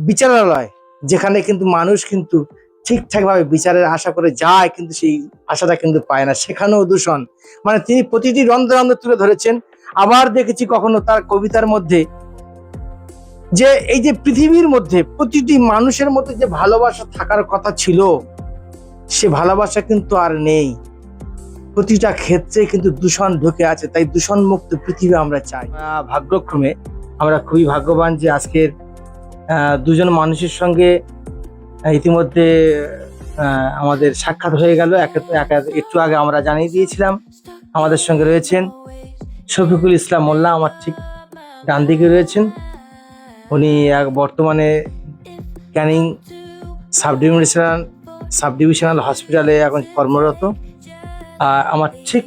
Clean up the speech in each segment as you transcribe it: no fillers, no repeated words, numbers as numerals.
বিচারালয়, যেখানে কিন্তু মানুষ কিন্তু ঠিকঠাক ভাবে বিচারের আশা করে যায়, কিন্তু সেই আশাটা কিন্তু পায় না, সেখানেও দূষণ। মানে তিনি প্রতিটি রন্ধ্রে রন্ধ্রে তুলে ধরেছেন। আবার দেখেছি কখনো তার কবিতার মধ্যে যে এই যে পৃথিবীর মধ্যে প্রতিটি মানুষের মধ্যে যে ভালোবাসা থাকার কথা ছিল, সে ভালোবাসা কিন্তু আর নেই। প্রতিটা ক্ষেত্রে কিন্তু দূষণ ঢুকে আছে। তাই দূষণ মুক্ত পৃথিবী আমরা চাই। ভাগ্যক্রমে আমরা খুবই ভাগ্যবান যে আজকের দুজন মানুষের সঙ্গে ইতিমধ্যে আমাদের সাক্ষাৎ হয়ে গেল। একটু আগে আমরা জানিয়ে দিয়েছিলাম। আমাদের সঙ্গে রয়েছেন শফিকুল ইসলাম মোল্লা, আমার ঠিক ডান দিকে রয়েছেন। উনি বর্তমানে ক্যানিং সাব ডিভিশনাল হসপিটালে এখন কর্মরত। আর আমার ঠিক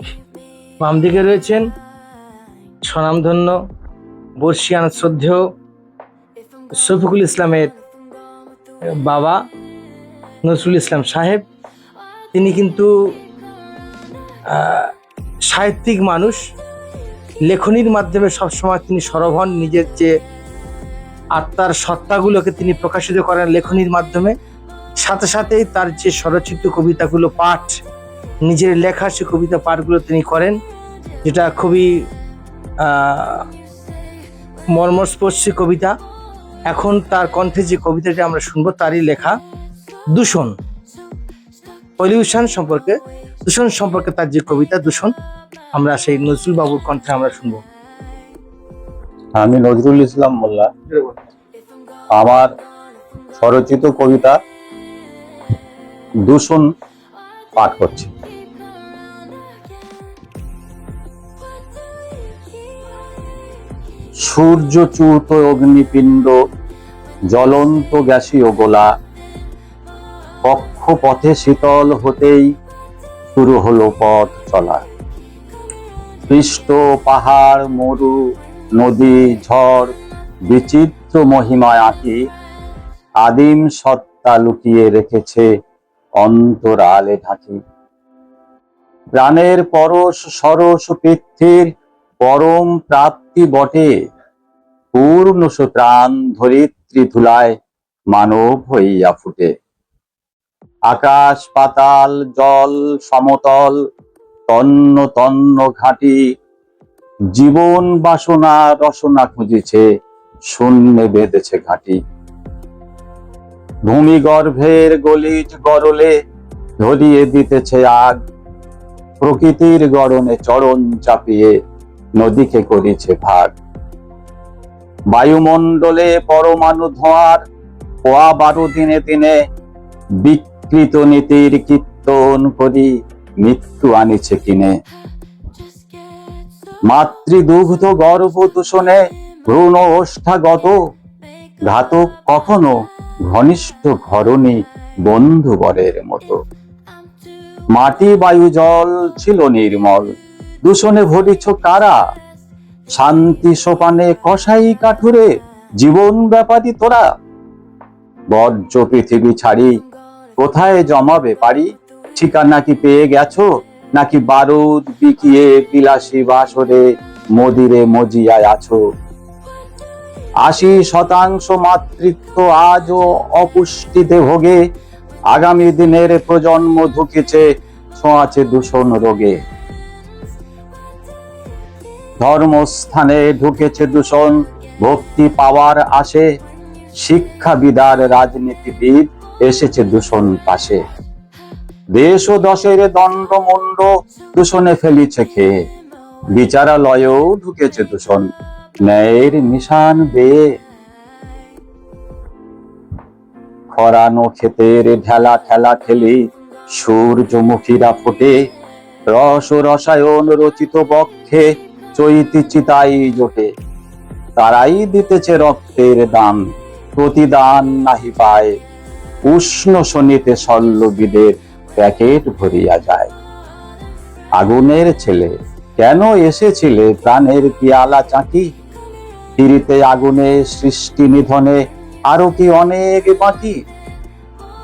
বাম দিকে রয়েছেন স্বনামধন্য বর্ষিয়ান শ্রদ্ধেয় শফিকুল ইসলামের বাবা নজরুল ইসলাম সাহেব। তিনি কিন্তু সাহিত্যিক মানুষ, লেখনীর মাধ্যমে সবসময় তিনি সরব হন। নিজের যে আত্মার সত্তাগুলোকে তিনি প্রকাশিত করেন লেখনীর মাধ্যমে। সাথে সাথেই তার যে স্বরচিত কবিতাগুলো পাঠ, নিজের লেখা সে কবিতা পাঠগুলো তিনি করেন, যেটা খুবই মর্মস্পর্শী কবিতা। এখন তার কণ্ঠে যে কবিতাটি আমরা শুনবো তারই লেখা দূষণ, পলিউশন সম্পর্কে, দূষণ সম্পর্কে তার যে কবিতা দূষণ, আমরা সেই নজরুল বাবুর কণ্ঠে আমরা শুনবো। আমি নজরুল ইসলাম মোল্লা, আমার স্বরচিত কবিতা দূষণ পাঠ করছি। সূর্যচ্যুত অগ্নিপিণ্ড, জ্বলন্ত গ্যাসীয় গোলা, কক্ষপথে শীতল হতেই শুরু হলো পথ চলা। পৃষ্ঠ, পাহাড়, মরু, নদী, ঝড়, বিচিত্র মহিমায় আঁকি আদিম সত্তা লুকিয়ে রেখেছে অন্তরালে ঢাকি। প্রাণের পরশ সরস পৃথ্বীর পরম প্রাপ্তি বটে, পূর্ণ প্রাণ ধরিত্রী ধুলায় মানব হইয়া ফুটে। আকাশ পাতাল জল সমতল তন্ন তন্ন ঘাটি, জীবন বাসনা রসনা খুঁজিছে শূন্যে বেঁধেছে ঘাটি। ভূমিগর্ভের গলিত গরলে ধরিয়ে দিতেছে আগ, প্রকৃতির গড়নে চরণ চাপিয়ে নদীকে করিছে ভাগ। বায়ুমণ্ডলে পরমাণু ধোঁয়ার পোয়া 12 দিনে দিনে বিকৃত নীতির কীর্তন করি মৃত্যু আনিছে কিনে। মাতৃদুগ্ধ গর্ভ দূষণে ভ্রূণ ওষ্ঠাগত, ঘাতক কখনো ঘনিষ্ঠ ঘরণী বন্ধুবরের মতো। মাটি বায়ু জল ছিল নির্মল, দূষণে ভরিছ কারা? শান্তি সোপানে কসাই কাঠুরে জীবন ব্যাপারী তোরা। বর্জ্য পৃথিবী ছাড়ি কোথায় জমাবে পারি? ঠিকানা কি পেয়ে গেছো, নাকি বারুদ বিকিয়ে বিলাসী বাসরে মদিরে মজিয়ায় আছো? 80% মাতৃত্ব আজও অপুষ্টিতে ভোগে, আগামী দিনের প্রজন্ম ঢুকেছে ছোঁয়াচে দূষণ রোগে। ধর্মস্থানে ঢুকেছে দূষণ ভক্তি পাওয়ার আসে, শিক্ষাবিদার রাজনীতিবিদ এসেছে দূষণ পাশে। দেশ ও দশের দণ্ডমুণ্ড দূষণে ফেলিছে খেয়ে, বিচারালয়েও ঢুকেছে দূষণ ন্যায়ের নিশান বেয়ে। খরানো ক্ষেতের ঢেলা ঠেলা ঠেলি সূর্যমুখীরা ফোটে, রস ও রসায়ন রচিত বক্ষে চৈতি চিতাই জোটে। তারাই দিতেছে রক্তের দান, প্রতিদান নাহি পায়, উষ্ণ শনিতে শল্যবিদের প্যাকেট ভরিয়া যায়। আগুনের ছেলে কেন এসেছিলে প্রাণের পিয়ালা চাকি? ফিরিতে আগুনে সৃষ্টি নিধনে আরো কি অনেক বাকি?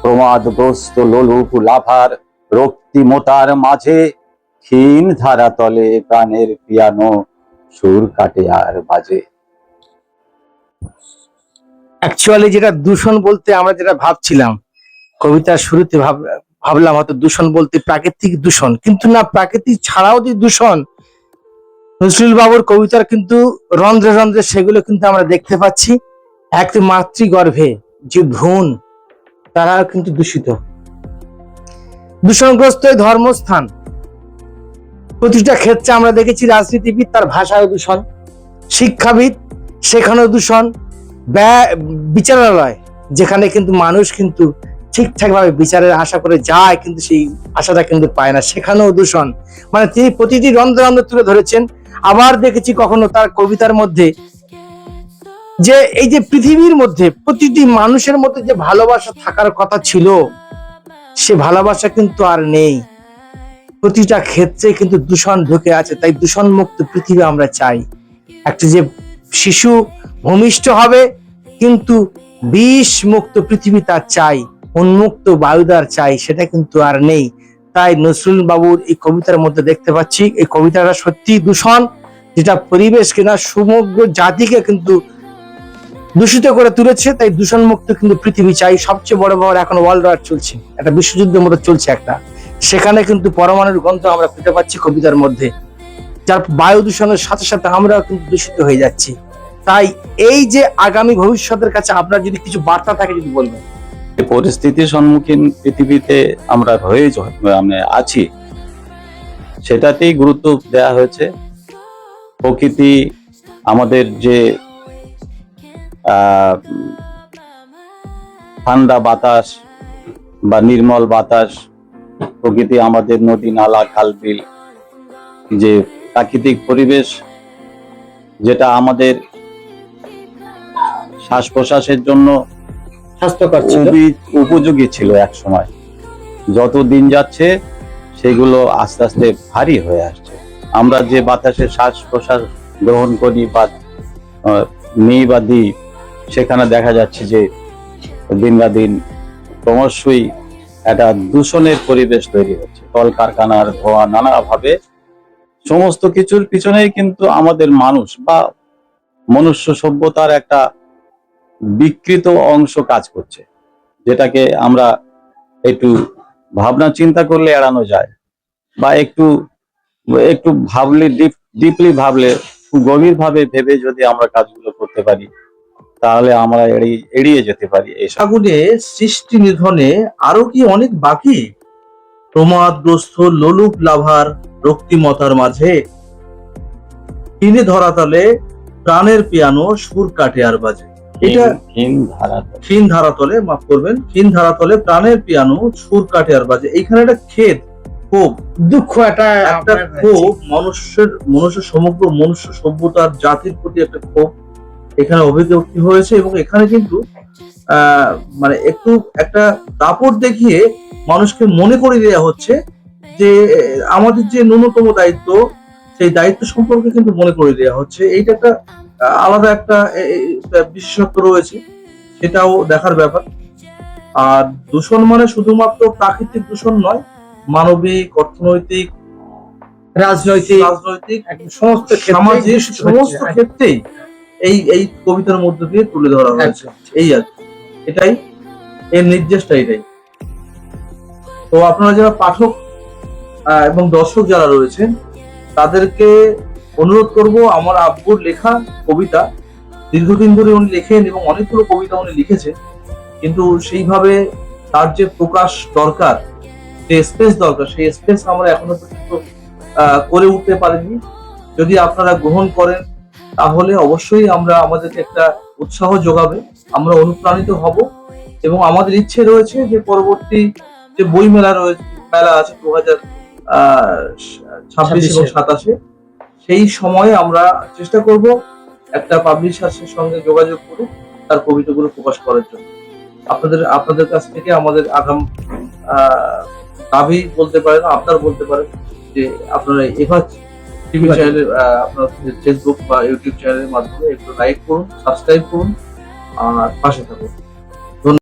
প্রমাদগ্রস্ত লোলুপ লাভার রক্তিমতার মাঝে ক্ষীণ ধারা তলে প্রাণের পিয়ানো সুর কাটে আর বাজে। অ্যাকচুয়ালি যেটা দূষণ বলতে আমরা যেটা ভাবছিলাম, কবিতার শুরুতে ভাবলাম হয়তো দূষণ বলতে প্রাকৃতিক দূষণ, কিন্তু না, প্রাকৃতিক ছাড়াও যে দূষণ, নজরুল বাবুর কবিতার কিন্তু রন্ধ্রে রন্ধ্রে সেগুলো কিন্তু আমরা দেখতে পাচ্ছি। এক মাতৃগর্ভে যে ভ্রূণ, তারা কিন্তু দূষিত, দূষণগ্রস্ত এই ধর্মস্থান। প্রতিটা ক্ষেত্রে আমরা দেখেছি রাজনীতিবিদ তার ভাষায় দূষণ, শিক্ষাবিদ সেখানেও দূষণ, বিচারালয় যেখানে কিন্তু মানুষ কিন্তু ঠিকঠাক ভাবে বিচারের আশা করে যায় কিন্তু সেই আশাটা কিন্তু পায় না, সেখানেও দূষণ। মানে তিনি প্রতিটি রন্ধ্রে রন্ধ্রে তুলে ধরেছেন। আবার দেখেছি কখনো তার কবিতার মধ্যে যে এই যে পৃথিবীর মধ্যে প্রতিটি মানুষের মধ্যে যে ভালোবাসা থাকার কথা ছিল, সে ভালোবাসা কিন্তু আর নেই। প্রতিটা ক্ষেত্রে কিন্তু দূষণ ঢুকে আছে। তাই দূষণ মুক্ত পৃথিবী আমরা চাই। একটা যে শিশু ভূমিষ্ঠ হবে কিন্তু বিষ মুক্ত পৃথিবী তার চাই, উন্মুক্ত বায়ুদার চাই, সেটা কিন্তু আর নেই। তাই নজরুল বাবুর এই কবিতার মধ্যে দেখতে পাচ্ছি এই কবিতাটা সত্যি দূষণ, যেটা পরিবেশ কিনা সমগ্র জাতিকে কিন্তু দূষিত করে তুলেছে। তাই দূষণ মুক্ত কিন্তু পৃথিবী চাই। সবচেয়ে বড় ব্যাপার, এখন ওয়ার্ল্ড ওয়ার চলছে, একটা বিশ্বযুদ্ধের মতো চলছে একটা, সেখানে কিন্তু পরমাণুর গন্ধ আমরা পেতে পাচ্ছি কবিতার মধ্যে, যার বায়ু দূষণের সাথে সাথে আমরাও কিন্তু দূষিত হয়ে যাচ্ছি। তাই এই যে আগামী ভবিষ্যতের কাছে আপনার যদি কিছু বার্তা থাকে যদি বলবেন। যে পরিস্থিতির সম্মুখীন পৃথিবীতে আমরা মানে আছি, সেটাতেই গুরুত্ব দেওয়া হয়েছে। প্রকৃতি আমাদের যে ঠান্ডা বাতাস বা নির্মল বাতাস, প্রকৃতি আমাদের নদী নালা খাল বিল, যে প্রাকৃতিক পরিবেশ, যেটা আমাদের শ্বাস প্রশ্বাসের জন্য স্বাস্থ্যকর ছিল, উপযোগী ছিল এক সময়, যত দিন যাচ্ছে সেগুলো আস্তে আস্তে ভারী হয়ে আসছে। আমরা যে বাতাসে শ্বাস প্রশ্বাস গ্রহণ করি বা নিই বা দিই, সেখানে দেখা যাচ্ছে যে দিন ক্রমশই একটা দূষণের পরিবেশ তৈরি হচ্ছে। কলকারখানার ধোঁয়া, নানাভাবে সমস্ত কিছুর পিছনেই কিন্তু আমাদের মানুষ বা মনুষ্য সভ্যতার একটা বিকৃত অংশ কাজ করছে, যেটাকে আমরা একটু ভাবনা চিন্তা করলে এড়ানো যায়, বা একটু একটু ভাবলে, ডিপলি ভাবলে, গভীর ভাবে ভেবে যদি আমরা কাজগুলো করতে পারি, তাহলে আমরা এড়িয়ে যেতে পারি এইসব। আগুনে সৃষ্টি নিধনে আরো কি অনেক বাকি, প্রমাদগ্রস্ত লোলুপ লাভার রক্তিমতার মাঝে, কিনে ধরাতলে প্রাণের পিয়ানো সুর কাটে আর বাজে। এটা ক্ষীণ ধারাতলে, মাফ করবেন, ক্ষীণ ধারাতলে প্রাণের পিয়ানো সুর কাটে আর বাজে। এইখানে একটা ক্ষেদ, ক্ষোভ, দুঃখ, একটা ক্ষোভ, মনুষ্য সমগ্র মনুষ্য সভ্যতার জাতির প্রতি একটা ক্ষোভ এখানে অভিব্যক্তি হয়েছে। এবং এখানে কিন্তু মানে একটু একটা দাপট দেখিয়ে মানুষকে মনে করে দেওয়া হচ্ছে যে আমাদের যে ন্যূনতম দায়িত্ব, সেই দায়িত্ব সম্পর্কে কিন্তু মনে করে দেওয়া হচ্ছে। এইটা একটা আলাদা একটা বিশেষত্ব রয়েছে, সেটাও দেখার ব্যাপার। আর দূষণ মানে শুধুমাত্র প্রাকৃতিক দূষণ নয়, মানবিক, অর্থনৈতিক, রাজনৈতিক সমস্ত সামাজিক সমস্ত ক্ষেত্রেই এই কবিতার মধ্য দিয়ে তুলে ধরা হয়েছে। এই আর এটাই এর নির্দেশটা এটাই। তো আপনারা যারা পাঠক এবং দর্শক যারা রয়েছেন, তাদেরকে অনুরোধ করব, আমার আব্বুর লেখা কবিতা দীর্ঘদিন ধরে উনি লেখেন এবং অনেকগুলো কবিতা উনি লিখেছেন, কিন্তু সেইভাবে তার যে প্রকাশ দরকার, যে স্পেস দরকার, সেই স্পেস আমরা এখনো পর্যন্ত করে উঠতে পারিনি। যদি আপনারা গ্রহণ করেন তাহলে অবশ্যই আমাদেরকে একটা উৎসাহ যোগাবে, আমরা অনুপ্রাণিত হব। এবং আমাদের ইচ্ছে রয়েছে যে পরবর্তী যে বই মেলা আছে 2026 এবং 27, সেই সময়ে আমরা চেষ্টা করব একটা পাবলিশার্সের সঙ্গে যোগাযোগ করে তার কবিতাগুলো প্রকাশ করার জন্য। আপনাদের কাছ থেকে আমাদের আগাম দাবি বলতে পারেন, আপনার বলতে পারেন যে আপনারা এবার টিভি চ্যানেলের আপনার ফেসবুক বা ইউটিউব চ্যানেলের মাধ্যমে একটু লাইক করুন, সাবস্ক্রাইব করুন আর পাশে থাকুন।